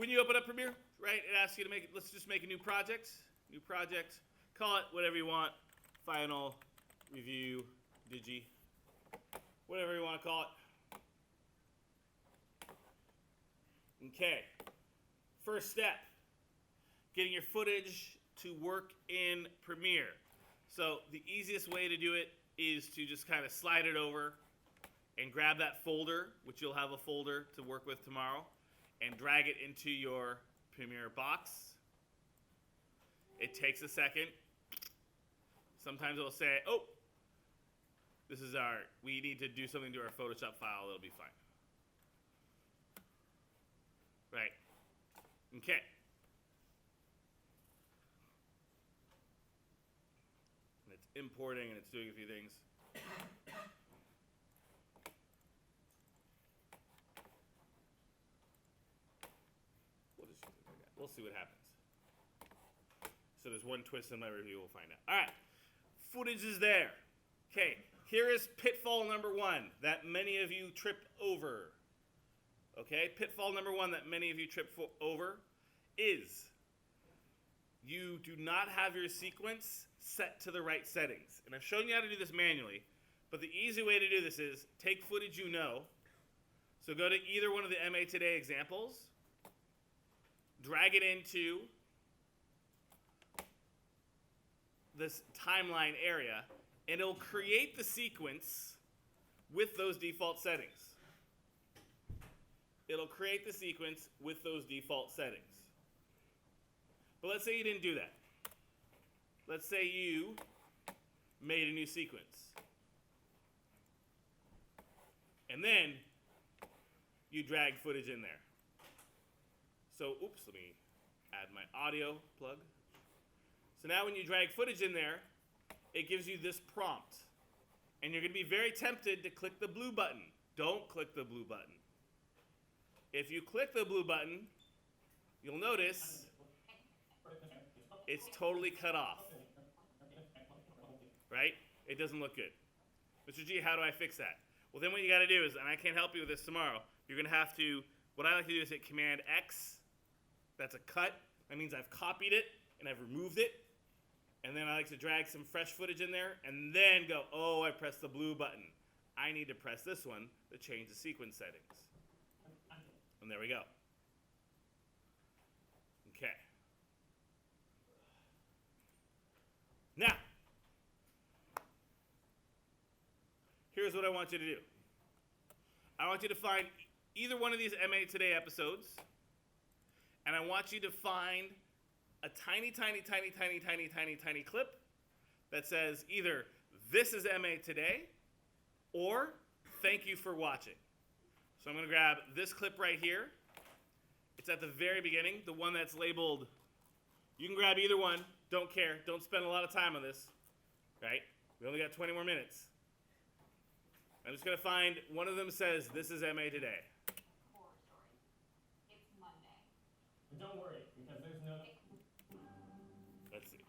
when you open up Premiere, right, it asks you to let's just make a new project. Call it whatever you want. Final, review, digi, whatever you want to call it. Okay. First step, getting your footage to work in Premiere. So the easiest way to do it is to just kind of slide it over and grab that folder, which you'll have a folder to work with tomorrow, and drag it into your Premiere box. It takes a second. Sometimes it'll say, oh, we need to do something to our Photoshop file. It'll be fine. Right. Okay. And it's importing and it's doing a few things. We'll see what happens. So there's one twist in my review. We'll find out. All right. Footage is there. Okay. Here is pitfall number 1 that many of you trip over. Okay. Pitfall number 1 that many of you trip over is you do not have your sequence set to the right settings. And I've shown you how to do this manually. But the easy way to do this is take footage you know. So go to either one of the MA Today examples. Drag it into this timeline area, and it'll create the sequence with those default settings. It'll create the sequence with those default settings. But let's say you didn't do that. Let's say you made a new sequence. And then you drag footage in there. So, oops, let me add my audio plug. So now when you drag footage in there, it gives you this prompt. And you're going to be very tempted to click the blue button. Don't click the blue button. If you click the blue button, you'll notice it's totally cut off. Right? It doesn't look good. Mr. G, how do I fix that? Well, then what you got to do is, and I can't help you with this tomorrow, you're going to have to, what I like to do is hit Command X. That's a cut. That means I've copied it and I've removed it. And then I like to drag some fresh footage in there and then go, oh, I pressed the blue button. I need to press this one to change the sequence settings. And there we go. Okay. Now, here's what I want you to do. I want you to find either one of these MA Today episodes, and I want you to find a tiny clip that says either this is MA Today or thank you for watching. So I'm going to grab this clip right here. It's at the very beginning, the one that's labeled. You can grab either one. Don't care. Don't spend a lot of time on this. Right? We only got 20 more minutes. I'm just going to find one of them says this is MA Today. Horror story. It's Monday. Don't worry, because there's no... Let's see.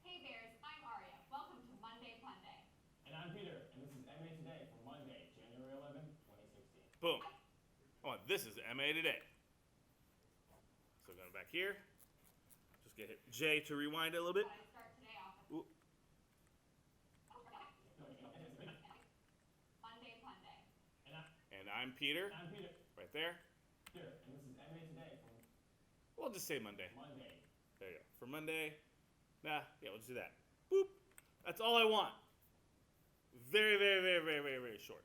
Hey Bears, I'm Aria. Welcome to Monday Punday. And I'm Peter, and this is MA Today for Monday, January 11, 2016. Boom. Oh, this is MA Today. So going back here. Just get hit J to rewind it a little bit. I start today off with Ooh. Monday Punday. And I'm Peter. I'm Peter. Right there. Peter, and this is MA Today for We'll just say Monday. Monday. There you go. For Monday. Nah, yeah, we'll just do that. Boop. That's all I want. Very short.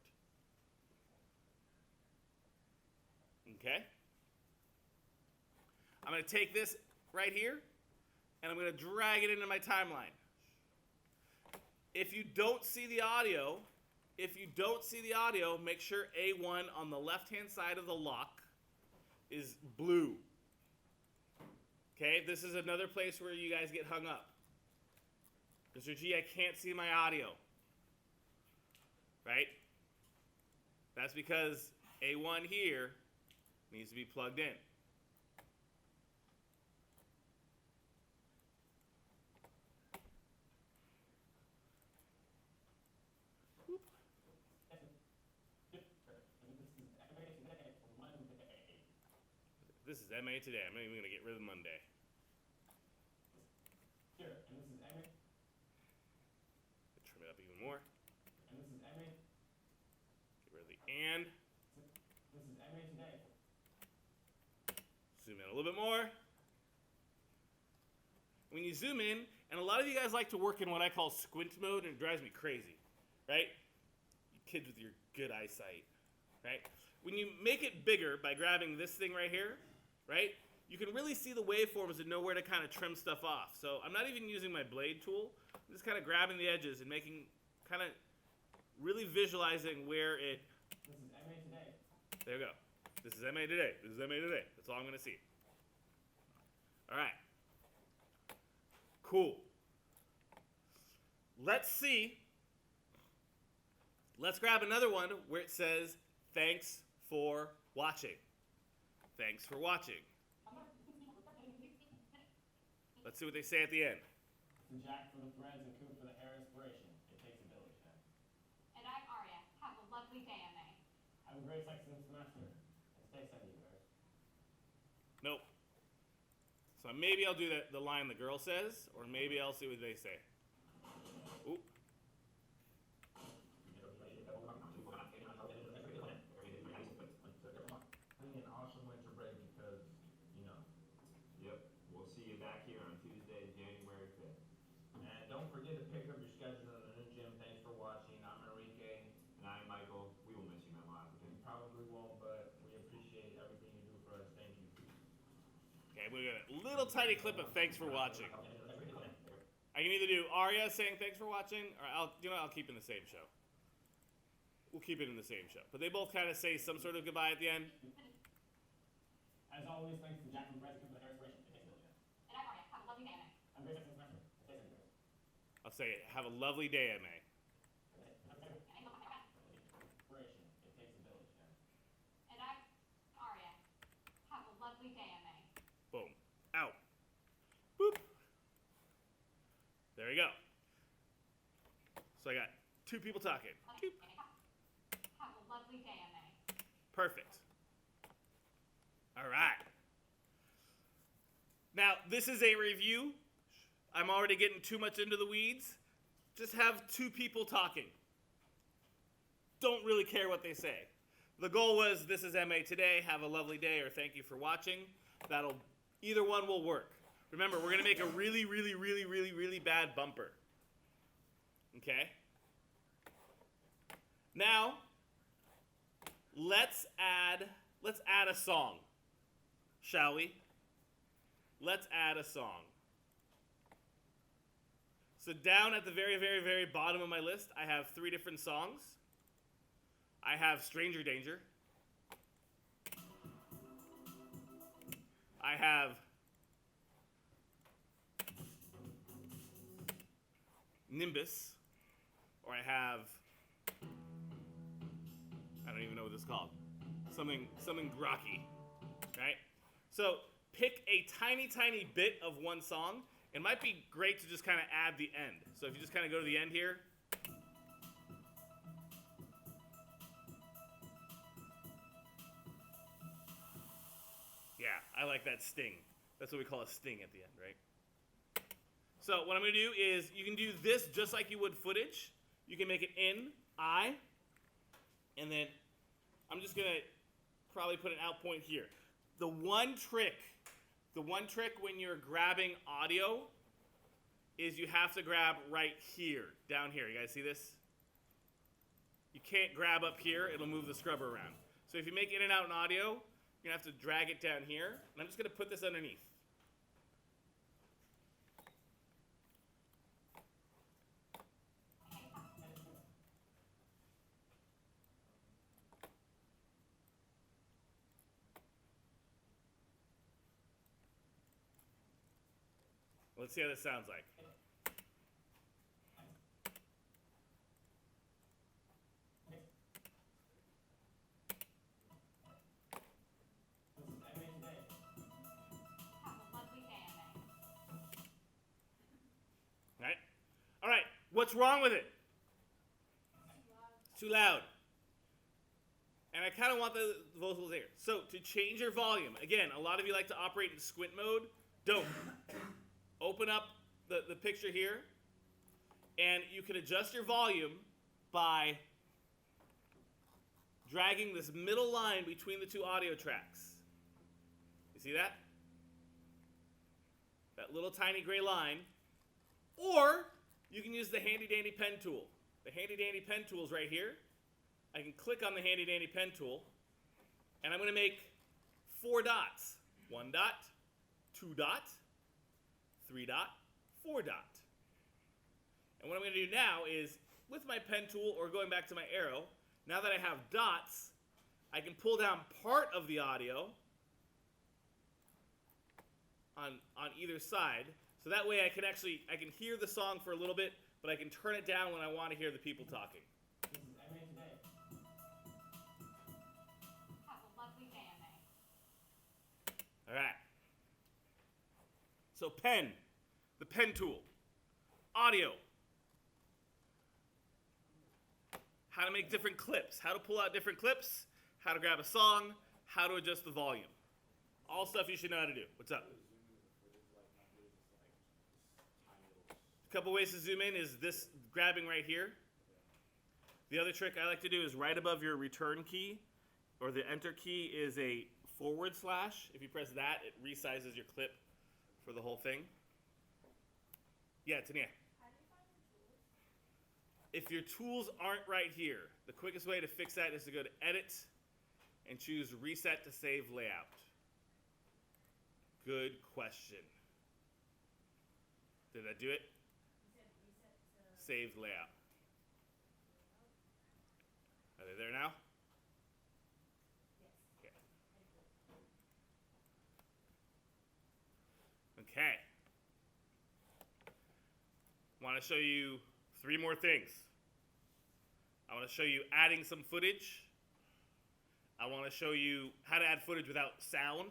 Okay? I'm going to take this right here, and I'm going to drag it into my timeline. If you don't see the audio, make sure A1 on the left-hand side of the lock is blue. Okay, this is another place where you guys get hung up. Mr. G, I can't see my audio. Right? That's because A1 here needs to be plugged in. This is MA Today. I'm not even going to get rid of Monday. Here, and this is MA. Trim it up even more. And this is MA. Get rid of the and. This is MA Today. Zoom in a little bit more. When you zoom in, and a lot of you guys like to work in what I call squint mode, and it drives me crazy, right? You kids with your good eyesight, right? When you make it bigger by grabbing this thing right here, right, you can really see the waveforms and know where to kind of trim stuff off. So I'm not even using my blade tool. I'm just kind of grabbing the edges and making, kind of really visualizing where it. This is MA Today. There we go. This is MA Today. This is MA Today. That's all I'm going to see. All right. Cool. Let's see. Let's grab another one where it says, thanks for watching. Thanks for watching. Let's see what they say at the end. Jack for the threads and Coop for the hair inspiration. It takes a village, man. And I'm Aria. Have a lovely day, MA. Have a great second semester. And stay sunny, bears. Nope. So maybe I'll do the line the girl says, or maybe I'll see what they say. Oop. An awesome winter break because, Yep, we'll see you back here on Tuesday, January 5th. And don't forget to pick up your schedule in the new gym. Thanks for watching. I'm Enrique. And I'm Michael. We will miss you, Menlo-Atherton. You probably won't, but we appreciate everything you do for us. Thank you. Okay, we got a little tiny clip of thanks for watching. I can either do Arya saying thanks for watching, or I'll keep it in the same show. We'll keep it in the same show. But they both kind of say some sort of goodbye at the end. As always, thanks to Jack for the threads and Coop for the hair inspiration. It takes a village, man. And I'm Aria. Have a lovely day, MA. Have a great second semester. And stay sunny, bears. I'll say it. Have a lovely day, MA. Inspiration. It takes a village, man. And I'm Aria. Have a lovely day, MA. Boom. Out. Boop. There you go. So I got two people talking. Doop. Have a lovely day, MA. Perfect. All right. Now, this is a review. I'm already getting too much into the weeds. Just have two people talking. Don't really care what they say. The goal was, this is MA Today, have a lovely day, or thank you for watching. Either one will work. Remember, we're going to make a really, really, really, really, really bad bumper. Okay? Now, let's add a song. Shall we? Let's add a song. So down at the very, very, very bottom of my list, I have 3 different songs. I have Stranger Danger. I have Nimbus, or I have, I don't even know what this is called. Something grokky, right? So pick a tiny, tiny bit of one song. It might be great to just kind of add the end. So if you just kind of go to the end here. Yeah, I like that sting. That's what we call a sting at the end, right? So what I'm going to do is, you can do this just like you would footage. You can make it in, I, and then I'm just going to probably put an out point here. The one trick when you're grabbing audio is you have to grab right here, down here. You guys see this? You can't grab up here. It'll move the scrubber around. So if you make in and out in audio, you're going to have to drag it down here. And I'm just going to put this underneath. Let's see how this sounds like. Have a lovely day, MA. Right? All right. What's wrong with it? It's too loud. And I kind of want the vocals there. So to change your volume, again, a lot of you like to operate in squint mode. Don't. Open up the picture here, and you can adjust your volume by dragging this middle line between the two audio tracks. You see that? That little tiny gray line. Or you can use the handy dandy pen tool. The handy dandy pen tool is right here. I can click on the handy dandy pen tool, and I'm going to make 4 dots. 1 dot, 2 dot, 3 dot, 4 dot. And what I'm going to do now is, with my pen tool or going back to my arrow, now that I have dots, I can pull down part of the audio on either side. So that way I can hear the song for a little bit, but I can turn it down when I want to hear the people talking. This is MA today. Have a lovely day, MA. All right. So pen, the pen tool, audio, how to make different clips, how to pull out different clips, how to grab a song, how to adjust the volume. All stuff you should know how to do. What's up? A couple ways to zoom in is this grabbing right here. The other trick I like to do is right above your return key or the enter key is a /. If you press that, it resizes your clip for the whole thing. Yeah, Tania. How do you find your tools? If your tools aren't right here, the quickest way to fix that is to go to Edit and choose Reset to Save Layout. Good question. Did that do it? You said reset to... Save layout. Are they there now? Yes. Okay. Okay. Want to show you 3 more things. I want to show you adding some footage. I want to show you how to add footage without sound.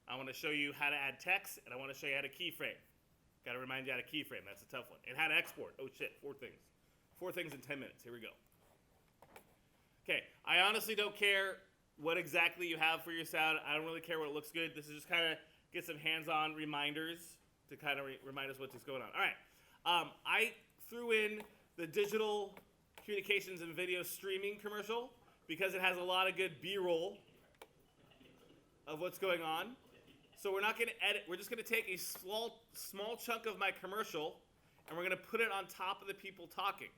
I want to show you how to add text, and I want to show you how to keyframe. Got to remind you how to keyframe. That's a tough one. And how to export. Oh shit, 4 things. 4 things in 10 minutes. Here we go. Okay, I honestly don't care what exactly you have for your sound. I don't really care what it looks good. This is just kind of get some hands-on reminders to kind of remind us what's going on. All right. I threw in the digital communications and video streaming commercial because it has a lot of good B-roll of what's going on. So we're not going to edit. We're just going to take a small chunk of my commercial and we're going to put it on top of the people talking.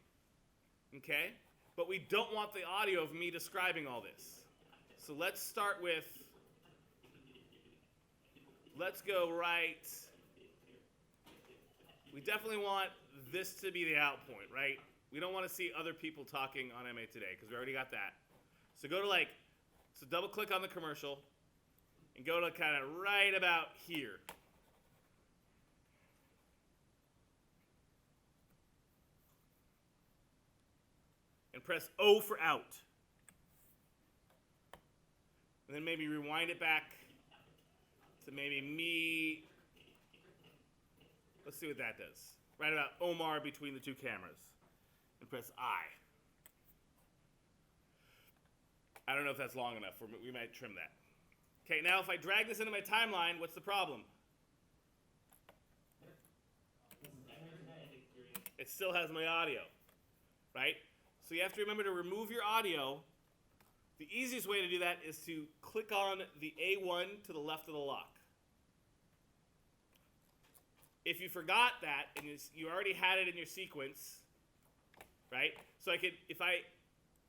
Okay? But we don't want the audio of me describing all this. So let's start with, let's go right. We definitely want this to be the out point, right? We don't want to see other people talking on MA Today because we already got that. So go to so double click on the commercial and go to kind of right about here. And press O for out. And then maybe rewind it back to maybe me. Let's see what that does. Right about Omar between the 2 cameras. And press I. I don't know if that's long enough. We might trim that. Okay, now if I drag this into my timeline, what's the problem? This is MA today. It still has my audio, right? So you have to remember to remove your audio. The easiest way to do that is to click on the A1 to the left of the lock. If you forgot that and you already had it in your sequence, right? So if I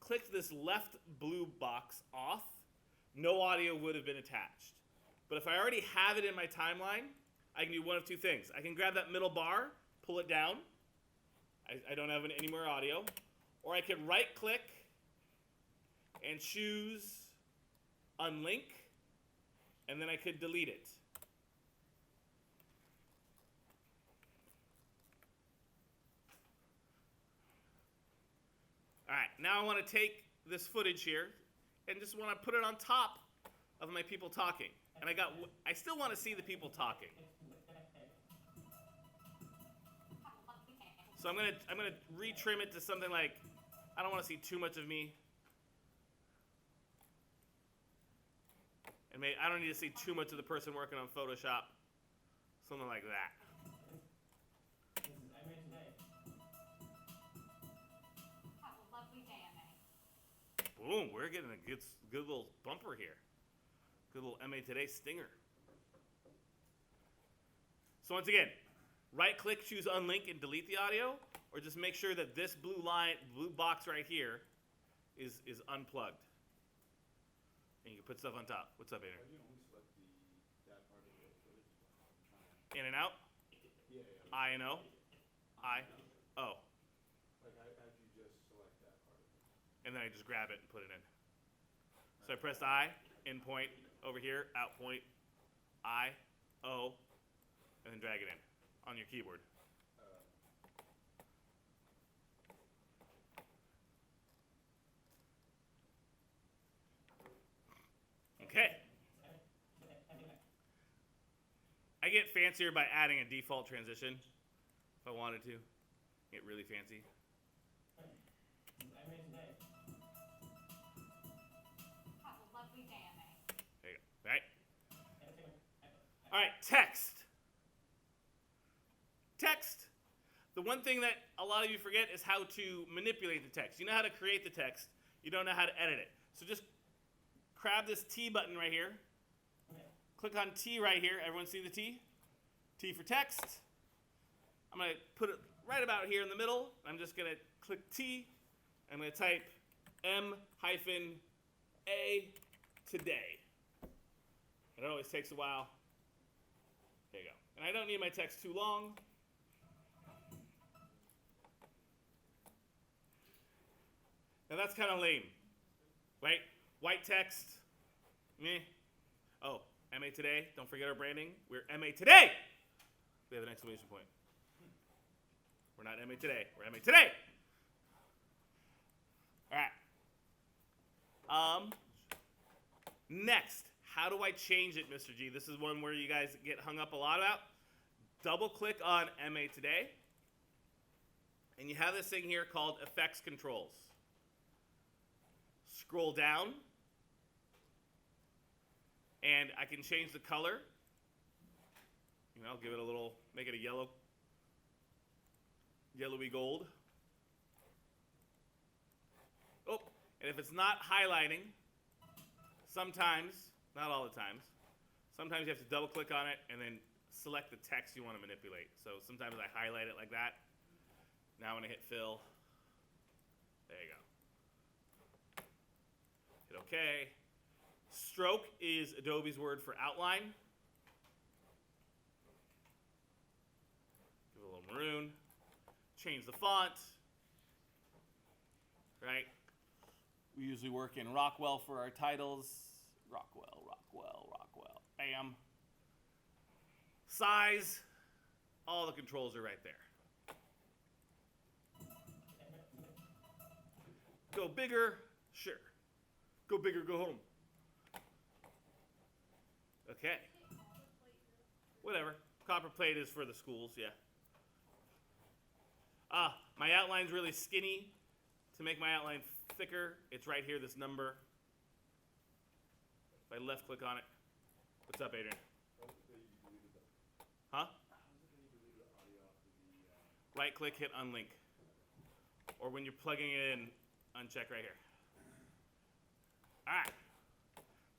clicked this left blue box off, no audio would have been attached. But if I already have it in my timeline, I can do one of 2 things. I can grab that middle bar, pull it down. I don't have any more audio. Or I can right click and choose unlink, and then I could delete it. All right, now I want to take this footage here and just want to put it on top of my people talking. And I still want to see the people talking. So I'm gonna retrim it to something like, I don't want to see too much of me. And I don't need to see too much of the person working on Photoshop. Something like that. This is MA Today. Have a lovely day, MA. Boom, we're getting a good little bumper here. Good little MA Today stinger. So once again, right click, choose unlink, and delete the audio, or just make sure that this blue box right here is unplugged. And you can put stuff on top. What's up, Adrian? Why do you only select that part of the footage? In and out. Yeah. I and O. I. O. Like, how'd you just select that part of it? And then I just grab it and put it in. So I pressed I, in point, over here, out point, I, O, and then drag it in on your keyboard. Okay. I get fancier by adding a default transition if I wanted to. Get really fancy. This is MA Today. Have a lovely day, MA. There you go. Right? All right, text. Text. The one thing that a lot of you forget is how to manipulate the text. You know how to create the text. You don't know how to edit it. So just grab this T button right here. Click on T right here. Everyone see the T? T for text. I'm going to put it right about here in the middle. I'm just going to click T. I'm going to type M-A today. It always takes a while. There you go. And I don't need my text too long. Now that's kind of lame, right? White text, meh. Oh, MA Today, don't forget our branding. We're MA Today! We have an exclamation point. We're not MA Today, we're MA Today! All right. Next, how do I change it, Mr. G? This is one where you guys get hung up a lot about. Double click on MA Today, and you have this thing here called Effects Controls. Scroll down, and I can change the color. You know, give it a little, make it a yellowy gold. Oh, and if it's not highlighting, sometimes, not all the times, sometimes you have to double click on it and then select the text you want to manipulate. So sometimes I highlight it like that. Now when I hit fill, there you go. Hit OK. Stroke is Adobe's word for outline. Give it a little maroon. Change the font. Right? We usually work in Rockwell for our titles. Rockwell. Bam. Size. All the controls are right there. Go bigger. Sure. Go big or go home. Okay. Whatever. Copper plate is for the schools, yeah. My outline's really skinny. To make my outline thicker, it's right here, this number. If I left click on it. What's up, Adrian? Huh? Right click, hit unlink. Or when you're plugging it in, uncheck right here. All right.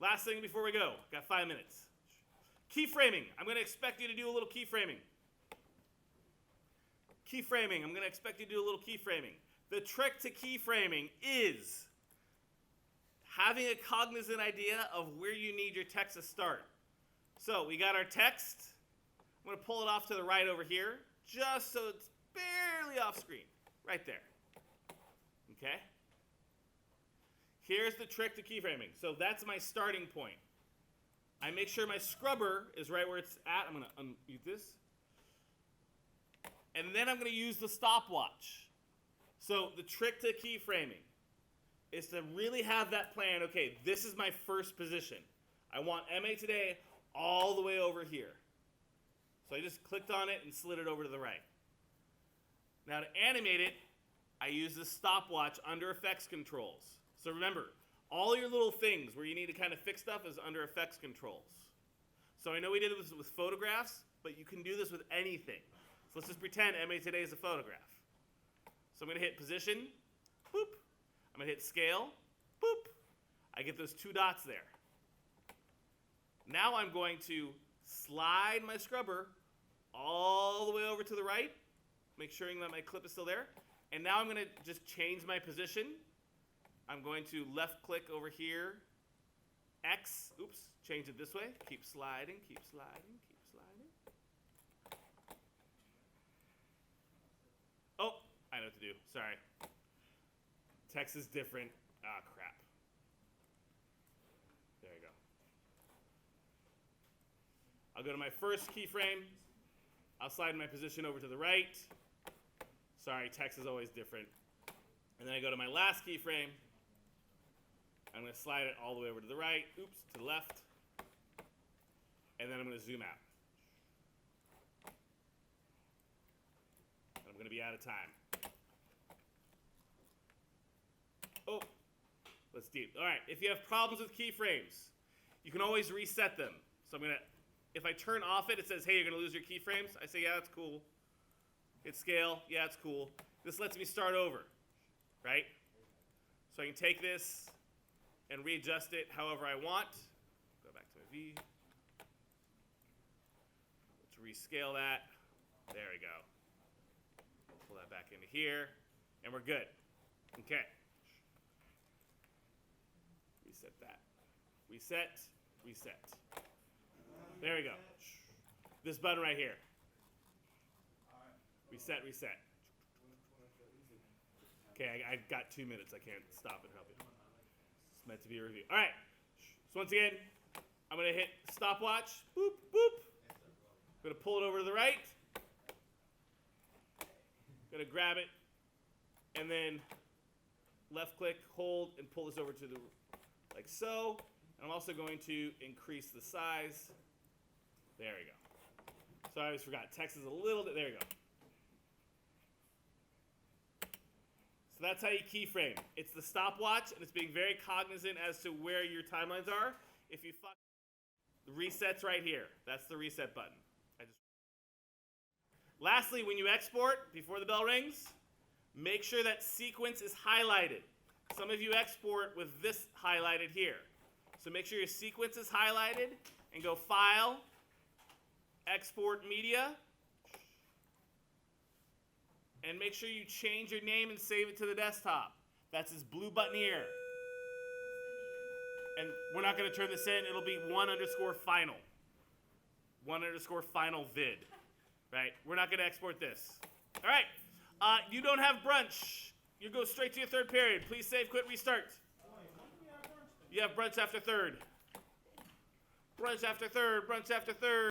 Last thing before we go. Got 5 minutes. Keyframing. I'm going to expect you to do a little keyframing. Keyframing. I'm going to expect you to do a little keyframing. The trick to keyframing is having a cognizant idea of where you need your text to start. So we got our text. I'm going to pull it off to the right over here, just so it's barely off screen. Right there. Okay? Here's the trick to keyframing. So that's my starting point. I make sure my scrubber is right where it's at. I'm going to unmute this. And then I'm going to use the stopwatch. So the trick to keyframing is to really have that plan. Okay, this is my first position. I want MA Today all the way over here. So I just clicked on it and slid it over to the right. Now to animate it, I use the stopwatch under effects controls. So remember, All your little things where you need to kind of fix stuff is under effects controls. So I know we did this with photographs, but you can do this with anything. So let's just pretend MA Today is a photograph. So I'm going to hit position, boop. I'm going to hit scale, boop. I get those 2 dots there. Now I'm going to slide my scrubber all the way over to the right, make sure that my clip is still there. And now I'm going to just change my position. I'm going to left click over here, X, oops, change it this way. Keep sliding, keep sliding, keep sliding. Oh, I know what to do, sorry. Text is different, ah, crap. There you go. I'll go to my first keyframe. I'll slide my position over to the right. Sorry, text is always different. And then I go to my last keyframe. I'm going to slide it all the way over to the right. Oops, to the left. And then I'm going to zoom out. And I'm going to be out of time. Oh, let's deep. All right, if you have problems with keyframes, you can always reset them. So I'm going to, if I turn off it, it says, hey, you're going to lose your keyframes. I say, yeah, that's cool. Hit scale, yeah, it's cool. This lets me start over, right? So I can take this and readjust it however I want. Go back to my V. Let's rescale that. There we go. Pull that back into here, and we're good. Okay. Reset that. Reset, reset. There we go. This button right here. Reset, reset. Okay, I got 2 minutes. I can't stop and help you. It's meant to be a review. All right. So once again, I'm going to hit stopwatch. Boop, boop. I'm going to pull it over to the right. Going to grab it. And then left click, hold, and pull this over to the, like so. I'm also going to increase the size. There we go. So I always forgot. Text is a little bit, there you go. So that's how you keyframe. It's the stopwatch, and it's being very cognizant as to where your timelines are. If you fuck, the reset's right here. That's the reset button. Lastly, when you export, before the bell rings, make sure that sequence is highlighted. Some of you export with this highlighted here. So make sure your sequence is highlighted, and go File, Export Media, and make sure you change your name and save it to the desktop. That's this blue button here. And we're not going to turn this in. It'll be 1_final. 1_final vid. Right? We're not going to export this. All right. You don't have brunch. You go straight to your third period. Please save, quit, restart. You have brunch after third. Brunch after third. Brunch after third.